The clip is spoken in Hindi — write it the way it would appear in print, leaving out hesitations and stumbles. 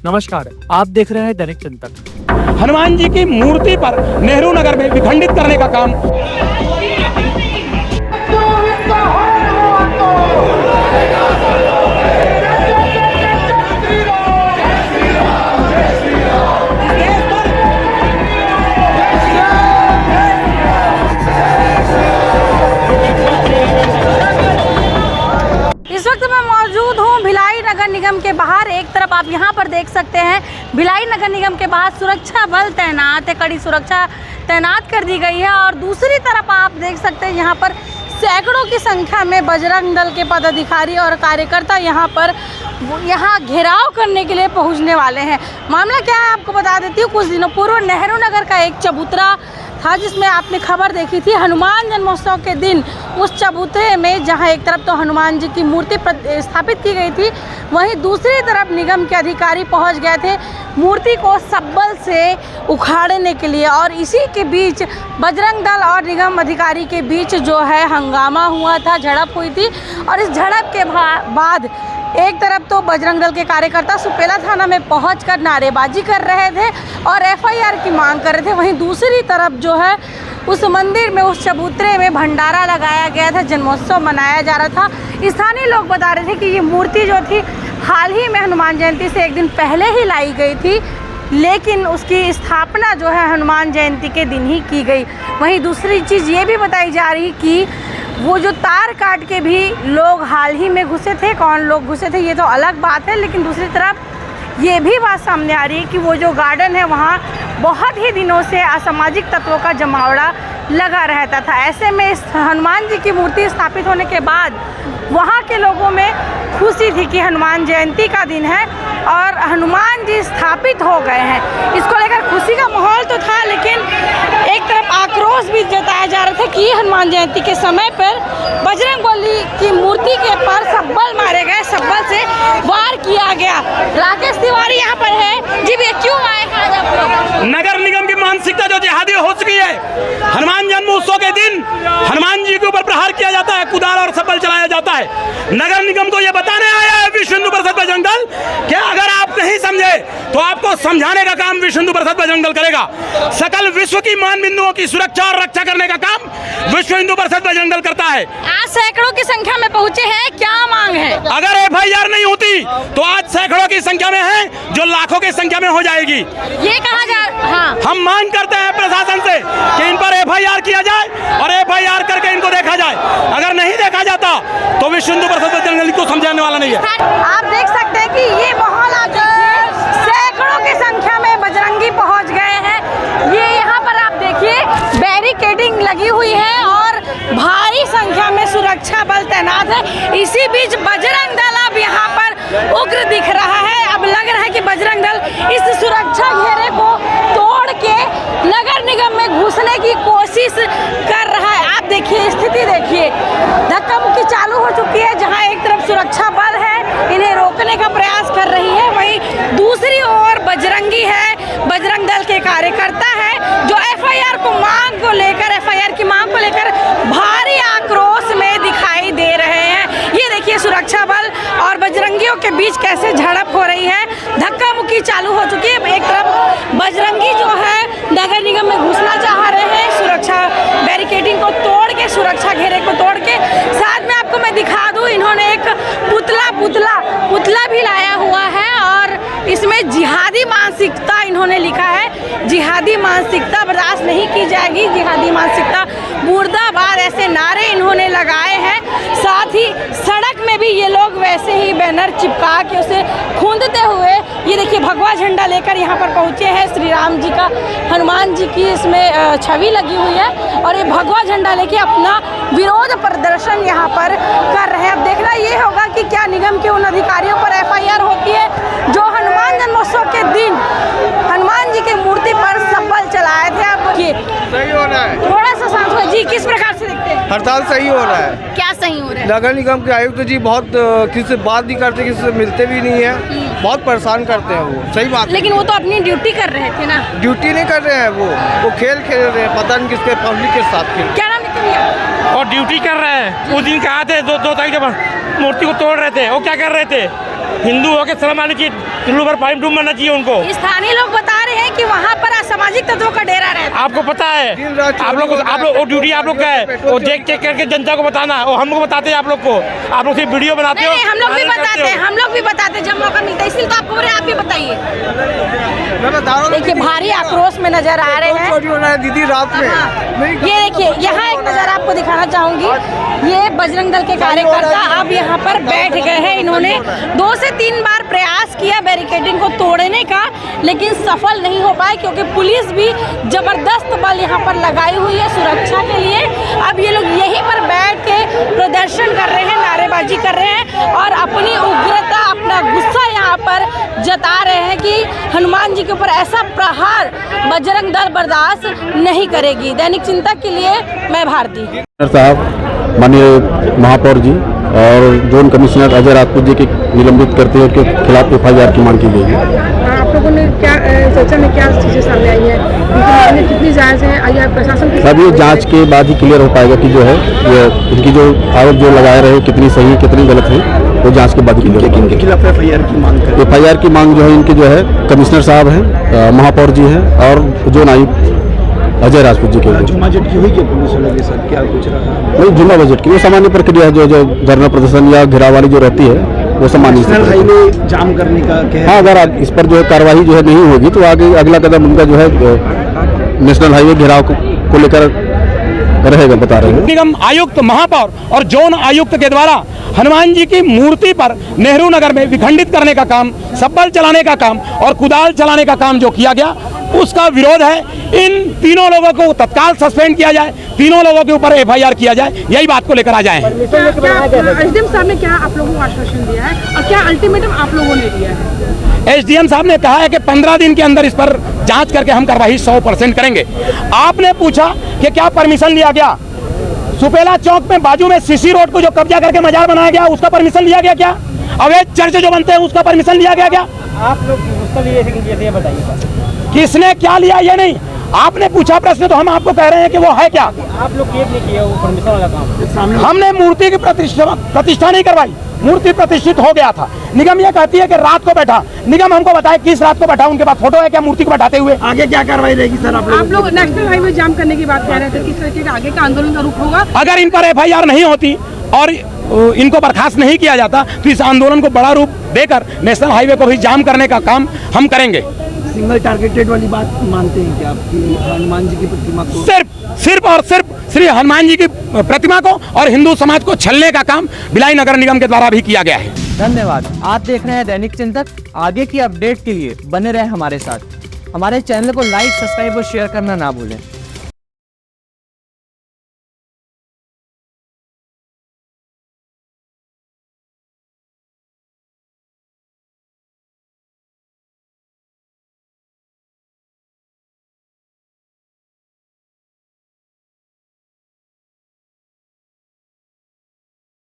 नमस्कार, आप देख रहे हैं दैनिक चिंतन। हनुमान जी की मूर्ति पर नेहरू नगर में विखंडित करने का काम इस वक्त मैं मौजूद हूँ भिलाई नगर निगम के बाहर। एक तरफ आप यहाँ पर देख सकते हैं भिलाई नगर निगम के बाहर सुरक्षा बल तैनात है, कड़ी सुरक्षा तैनात कर दी गई है। और दूसरी तरफ आप देख सकते हैं यहाँ पर सैकड़ों की संख्या में बजरंग दल के पदाधिकारी और कार्यकर्ता यहाँ घेराव करने के लिए पहुँचने वाले हैं। मामला क्या है आपको बता देती हूँ। कुछ दिनों पूर्व नेहरू नगर का एक चबूतरा था जिसमें आपने खबर देखी थी। हनुमान जन्मोत्सव के दिन उस चबूतरे में जहां एक तरफ तो हनुमान जी की मूर्ति स्थापित की गई थी, वहीं दूसरी तरफ निगम के अधिकारी पहुंच गए थे मूर्ति को सब्बल से उखाड़ने के लिए। और इसी के बीच बजरंग दल और निगम अधिकारी के बीच जो है हंगामा हुआ था, झड़प हुई थी। और इस झड़प के बाद एक तरफ तो बजरंग दल के कार्यकर्ता सुपेला थाना में पहुंचकर नारेबाजी कर रहे थे और एफआईआर की मांग कर रहे थे, वहीं दूसरी तरफ जो है उस मंदिर में, उस चबूतरे में भंडारा लगाया गया था, जन्मोत्सव मनाया जा रहा था। स्थानीय लोग बता रहे थे कि ये मूर्ति जो थी हाल ही में हनुमान जयंती से एक दिन पहले ही लाई गई थी, लेकिन उसकी स्थापना जो है हनुमान जयंती के दिन ही की गई। वहीं दूसरी चीज़ ये भी बताई जा रही कि वो जो तार काट के भी लोग हाल ही में घुसे थे, कौन लोग घुसे थे ये तो अलग बात है, लेकिन दूसरी तरफ ये भी बात सामने आ रही है कि वो जो गार्डन है वहाँ बहुत ही दिनों से असामाजिक तत्वों का जमावड़ा लगा रहता था। ऐसे में इस हनुमान जी की मूर्ति स्थापित होने के बाद वहाँ के लोगों में खुशी थी कि हनुमान जयंती का दिन है और हनुमान जी स्थापित हो गए हैं। इसको लेकर खुशी का माहौल तो था, लेकिन एक तरफ आक्रोश भी जताया जा रहा था कि हनुमान जयंती के समय पर बजरंगबली की मूर्ति के पर सब्बल मारे गए, सब्बल से वार किया गया। राकेश तिवारी यहाँ पर है जी, भी क्यों आए आज आप लोग? नगर निगम की मानसिकता जो जिहादी हो चुकी है। हनुमान जन्मोत्सव के दिन हनुमान जी के ऊपर प्रहार किया जाता है, कुदाल और सब्बल चलाया जाता है। नगर निगम को यह बताने आया है विश्व हिंदू परिषद बजरंग दल कि अगर आप नहीं समझे तो आपको समझाने का काम विश्व हिंदू परिषद बजरंग दल करेगा। सकल विश्व की मान बिंदुओं की सुरक्षा और रक्षा करने का काम विश्व हिंदू परिषद बजरंग दल करता है। आज सैकड़ों की संख्या में पहुंचे हैं, क्या मांग है? अगर एफआईआर नहीं होती तो आज सैकड़ों की संख्या में है, जो लाखों की संख्या में हो जाएगी। ये कहा जा हम मांग करते हैं प्रशासन से कि इन पर एफआईआर किया जाए और एफआईआर करके इनको देखा जाए। अगर नहीं देखा जाता तो विश्व हिंदू परिषद बजरंग दल को समझाने वाला नहीं है। आप देख सकते हैं कि ये माहौल आप देखिए, सैकड़ों की संख्या में बजरंगी पहुंच गए हैं। ये यहाँ पर आप देखिए बैरिकेडिंग लगी हुई है और भारी संख्या में सुरक्षा बल तैनात है। इसी बीच बजरंग दल अब यहाँ पर उग्र दिख रहा है। अब लग रहा है कि बजरंग दल इस सुरक्षा घेरे को तोड़ के नगर निगम में घुसने की कोशिश कर रहा है। आप देखिए, स्थिति देखिए, धक्का मुक्की चालू हो चुकी है। जहाँ एक तरफ सुरक्षा बल है, इन्हें रोकने का प्रयास कर रही है, वहीं दूसरी ओर बजरंगी है, बजरंग दल के कार्यकर्ता है जो एफआईआर की मांग को लेकर भारी आक्रोश में दिखाई दे रहे हैं। ये देखिए सुरक्षा बल और बजरंगियों के बीच कैसे झड़प हो रही है, धक्का मुक्की चालू हो चुकी है। एक तरफ बजरंगी जो है नगर निगम में घुसना चाह रहे हैं, सुरक्षा बैरिकेडिंग को तोड़ के, सुरक्षा घेरे को तोड़ के। साथ में आपको मैं दिखा दूं, इन्होंने एक पुतला भी लाया हुआ है और इसमें जिहादी मानसिकता इन्होंने लिखा है। जिहादी मानसिकता बर्दाश्त नहीं की जाएगी, जिहादी मानसिकता मुर्दाबाद, ऐसे नारे इन्होंने लगाए हैं। साथ ही सड़क में भी ये लोग वैसे ही बैनर चिपका के उसे खूंदते हुए, ये देखिए भगवा झंडा लेकर यहाँ पर पहुँचे हैं। श्री राम जी का, हनुमान जी की इसमें छवि लगी हुई है और ये भगवा झंडा लेके अपना विरोध प्रदर्शन यहाँ पर कर रहे हैं। अब देखना ये होगा कि क्या निगम के उन अधिकारियों पर एफआईआर होती है जो हनुमान जन्मोत्सव के दिन हनुमान जी की मूर्ति पर सब्बल चलाए थे। अब ये सही हो रहा है, थोड़ा सा सांसद जी किस प्रकार से देखते हैं? हड़ताल सही हो रहा है। क्या सही हो रहा है? नगर निगम के आयुक्त जी बहुत किसी से बात नहीं करते, किसी से मिलते भी नहीं है, बहुत परेशान करते हैं वो। सही बात है, लेकिन वो तो अपनी ड्यूटी कर रहे थे ना। ड्यूटी नहीं कर रहे हैं, वो खेल खेल रहे हैं, पता नहीं किसके पब्लिक के साथ खेल। क्या नाम है और ड्यूटी कर रहे हैं। उस दिन कहा थे 2 तारीख जब मूर्ति को तोड़ रहे थे, वो क्या कर रहे थे? हिंदू होकर शर्म आनी चाहिए, चुल्लू पर पानी डूब मरना चाहिए उनको। स्थानीय लोग बता रहे हैं कि वहाँ पर असामाजिक तत्वों का डेरा रहता है। आपको पता है, आप लोग वो ड्यूटी आप लोग का है, वो चेक करके जनता को बताना, और हमको बताते हैं आप लोग को, आप लोग सिर्फ वीडियो बनाते हो। नहीं, हम लोग भी बताते हैं, हम लोग भी बताते हैं जब मौका मिलता है, इसलिए तो आपको बोल रहे हैं, आप भी बताइए। देखिए भारी आक्रोश में नजर आ रहे हैं। चोरी हो रहा है दीदी रात में। ये देखिए यहाँ एक नज़ारा आपको दिखाना चाहूंगी, ये बजरंग दल के कार्यकर्ता अब यहाँ पर बैठ गए हैं। इन्होंने 2 से 3 बार प्रयास किया बैरिकेडिंग को तोड़ने का, लेकिन सफल नहीं हो पाए क्योंकि पुलिस भी जबरदस्त बल यहाँ पर लगाई हुई है सुरक्षा के लिए। अब ये लोग यहीं पर बैठ के प्रदर्शन कर रहे हैं, नारेबाजी कर रहे हैं और अपनी उग्रता, अपना गुस्सा यहाँ पर जता रहे हैं कि हनुमान जी के ऊपर ऐसा प्रहार बजरंग दल बर्दाश्त नहीं करेगी। दैनिक चिंतक के लिए मैं भारती। साहब, माननीय महापौर जी और जोन कमिश्नर अजय राजपूत जी के निलंबित करते हुए उनके खिलाफ FIR की मांग की गई है। आप लोगों ने क्या चर्चा में क्या चीजें सामने आई है, इनकी कितनी जायज है, या प्रशासन की सब ये जांच के बाद ही क्लियर हो पाएगा कि जो है ये इनकी जो आरोप जो लगाए रहे कितनी सही कितनी गलत है, वो जांच के बाद ही क्लियर होगा। इनके खिलाफ FIR की मांग करें। FIR की मांग जो है इनके जो है कमिश्नर साहब हैं, महापौर जी हैं और जोन आयुक्त अजय राजपूत जी के। जुम्मा बजट की हुई क्या पुलिस वालों के साथ, क्या कुछ रहा? नहीं, जुम्मा बजट की वो सामान्य प्रक्रिया है, जो धरना प्रदर्शन या घेराव वाली जो रहती है वो सामान्य नेशनल हाईवे जाम करने का क्या है? हाँ, अगर इस पर जो है कार्रवाई जो है नहीं होगी तो आगे अगला कदम उनका जो है नेशनल हाईवे घेराव को लेकर रहेगा, बता रहे हैं। निगम आयुक्त, महापौर और जोन आयुक्त के द्वारा हनुमान जी की मूर्ति पर नेहरू नगर में विखंडित करने का काम, सब्बल चलाने का काम और कुदाल चलाने का काम जो किया गया, उसका विरोध है। इन तीनों लोगों को तत्काल सस्पेंड किया जाए, तीनों लोगों के ऊपर FIR किया जाए, यही बात को लेकर आ जाए। SDM साहब ने क्या आप लोगों को आश्वासन दिया है और क्या अल्टीमेटम आप लोगों ने दिया है? SDM साहब ने कहा है कि 15 दिन के अंदर इस पर जांच करके हम कार्रवाई 100% करेंगे। आपने पूछा कि क्या परमिशन लिया गया, सुपेला चौक में बाजू में CC रोड को जो कब्जा करके मजार बनाया गया, उसका परमिशन लिया गया क्या? अवैध चर्च जो बनते हैं उसका परमिशन लिया गया क्या? आप लोग उसका लिए ये बताइए किसने क्या लिया ये नहीं, आपने पूछा प्रश्न तो हम आपको कह रहे हैं कि वो है क्या। आप लोग ये नहीं किया वो परमिशन वाला काम। हमने मूर्ति की प्रतिष्ठा नहीं करवाई, मूर्ति प्रतिष्ठित हो गया था। निगम ये कहती है कि रात को बैठा, निगम हमको बताए किस रात को बैठा, उनके पास फोटो है क्या मूर्ति को बैठाते हुए? आगे क्या कार्रवाई रहेगी सर? आप लोग नेशनल हाईवे जाम करने की बात कह रहे थे, किस तरीके का आगे का आंदोलन का रुख होगा? अगर इन पर FIR नहीं होती और इनको बर्खास्त नहीं किया जाता तो इस आंदोलन को बड़ा रूप देकर नेशनल हाईवे को भी जाम करने का काम हम करेंगे। सिंगल टारगेटेड वाली बात मानते हैं कि आपकी हनुमान जी की प्रतिमा को सिर्फ और सिर्फ श्री हनुमान जी की प्रतिमा को और हिंदू समाज को छलने का काम भिलाई नगर निगम के द्वारा भी किया गया है। धन्यवाद। आप देख रहे हैं दैनिक चिंतक। आगे की अपडेट के लिए बने रहे हमारे साथ। हमारे चैनल को लाइक, सब्सक्राइब और शेयर करना ना भूलें।